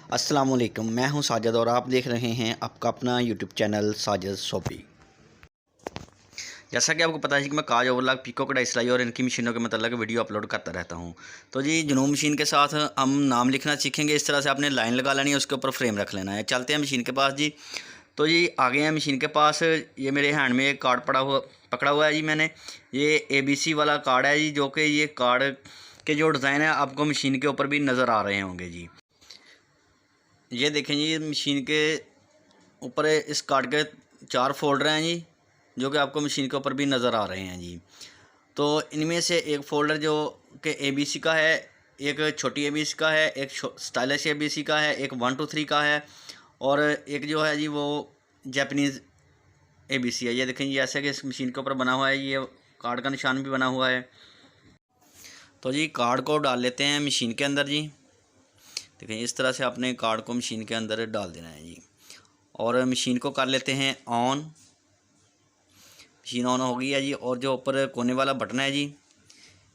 अस्सलाम वालेकुम, मैं हूं साजिद और आप देख रहे हैं आपका अपना यूट्यूब चैनल साजिद शॉपी। जैसा कि आपको पता है कि मैं काज ओवरलॉक, पीको, कढ़ाई सिलाई और इनकी मशीनों के मतलब वीडियो अपलोड करता रहता हूं। तो जी जुनून मशीन के साथ हम नाम लिखना सीखेंगे। इस तरह से आपने लाइन लगा लेनी है, उसके ऊपर फ्रेम रख लेना है। चलते हैं मशीन के पास जी। तो जी आ गए हैं मशीन के पास। ये मेरे हैंड में एक कार्ड पकड़ा हुआ है जी। मैंने ये ABC वाला कार्ड है जी, जो कि ये कार्ड के जो डिज़ाइन है आपको मशीन के ऊपर भी नज़र आ रहे होंगे जी। ये देखें जी, मशीन के ऊपर इस कार्ड के 4 फोल्डर हैं जी, जो कि आपको मशीन के ऊपर भी नज़र आ रहे हैं जी। तो इनमें से एक फ़ोल्डर जो कि ABC का है, एक छोटी ABC का है, एक स्टाइलिश ABC का है, एक 1 2 3 का है और एक जो है जी वो जापानीज़ ABC है। ये देखें जी, ऐसे कि इस मशीन के ऊपर बना हुआ है, ये कार्ड का निशान भी बना हुआ है। तो जी कार्ड को डाल लेते हैं मशीन के अंदर जी। देखें इस तरह से आपने कार्ड को मशीन के अंदर डाल देना है जी और मशीन को कर लेते हैं ऑन। मशीन ऑन हो गई है जी। और जो ऊपर कोने वाला बटन है जी,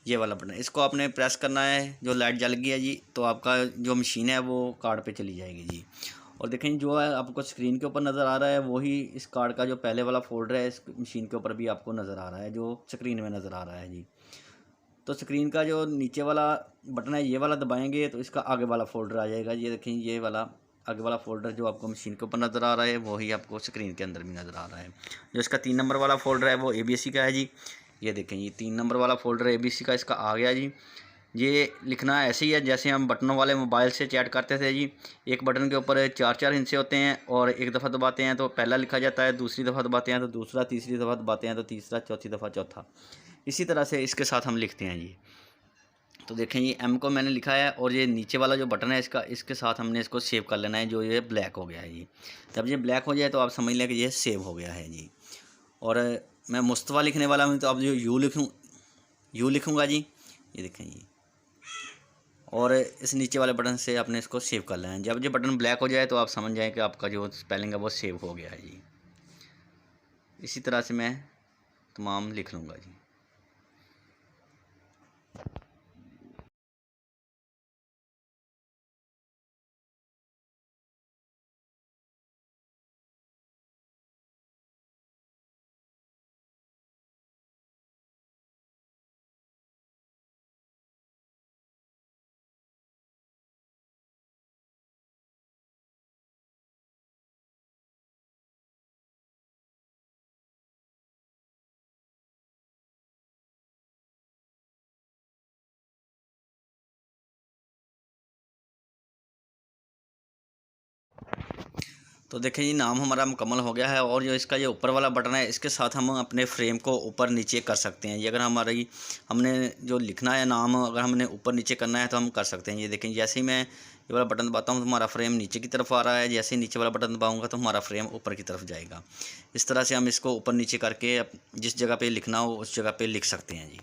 ये वाला बटन, इसको आपने प्रेस करना है। जो लाइट जल गई है जी, तो आपका जो मशीन है वो कार्ड पे चली जाएगी जी। और देखें जो है आपको स्क्रीन के ऊपर नज़र आ रहा है, वही इस कार्ड का जो पहले वाला फोल्डर है इस मशीन के ऊपर भी आपको नज़र आ रहा है, जो स्क्रीन में नज़र आ रहा है जी। तो स्क्रीन का जो नीचे वाला बटन है, ये वाला दबाएंगे तो इसका आगे वाला फोल्डर आ जाएगा। ये देखें, ये वाला आगे वाला फोल्डर जो आपको मशीन के ऊपर नज़र आ रहा है, वही आपको स्क्रीन के अंदर भी नज़र आ रहा है। जो इसका 3 नंबर वाला फोल्डर है वो ABC का है जी। ये देखें, ये 3 नंबर वाला फोल्डर ABC का इसका आ गया जी। ये लिखना ऐसे ही है जैसे हम बटनों वाले मोबाइल से चैट करते थे जी। एक बटन के ऊपर 4 हिस्से होते हैं और एक दफ़ा दबाते हैं तो पहला लिखा जाता है, दूसरी दफ़ा दबाते हैं तो दूसरा, तीसरी दफ़ा दबाते हैं तो तीसरा, चौथी दफ़ा चौथा। इसी तरह से इसके साथ हम लिखते हैं जी। तो देखें ये M को मैंने लिखा है और ये नीचे वाला जो बटन है इसका, इसके साथ हमने इसको सेव कर लेना है। जो ये ब्लैक हो गया है जी, जब ये ब्लैक हो जाए तो आप समझ लें कि ये सेव हो गया है जी। और मैं मुस्तफ़ा लिखने वाला हूँ, तो अब जो यू लिखूँगा जी। ये देखें जी, और इस नीचे वाले बटन से आपने इसको सेव कर लेना है। जब ये बटन ब्लैक हो जाए तो आप समझ जाएँ कि आपका जो स्पेलिंग है वो सेव हो गया है जी। इसी तरह से मैं तमाम लिख लूँगा जी। तो देखें जी, नाम हमारा मुकम्मल हो गया है। और जो इसका जो ऊपर वाला बटन है, इसके साथ हम अपने फ्रेम को ऊपर नीचे कर सकते हैं। ये अगर हमने जो लिखना है नाम, अगर हमने ऊपर नीचे करना है तो हम कर सकते हैं। ये देखें, जैसे ही मैं ये वाला बटन दबाता हूँ तो हमारा फ्रेम नीचे की तरफ आ रहा है। जैसे ही नीचे वाला बटन दबाऊँगा तो हमारा फ्रेम ऊपर की तरफ जाएगा। इस तरह से हम इसको ऊपर नीचे करके जिस जगह पर लिखना हो उस जगह पर लिख सकते हैं जी।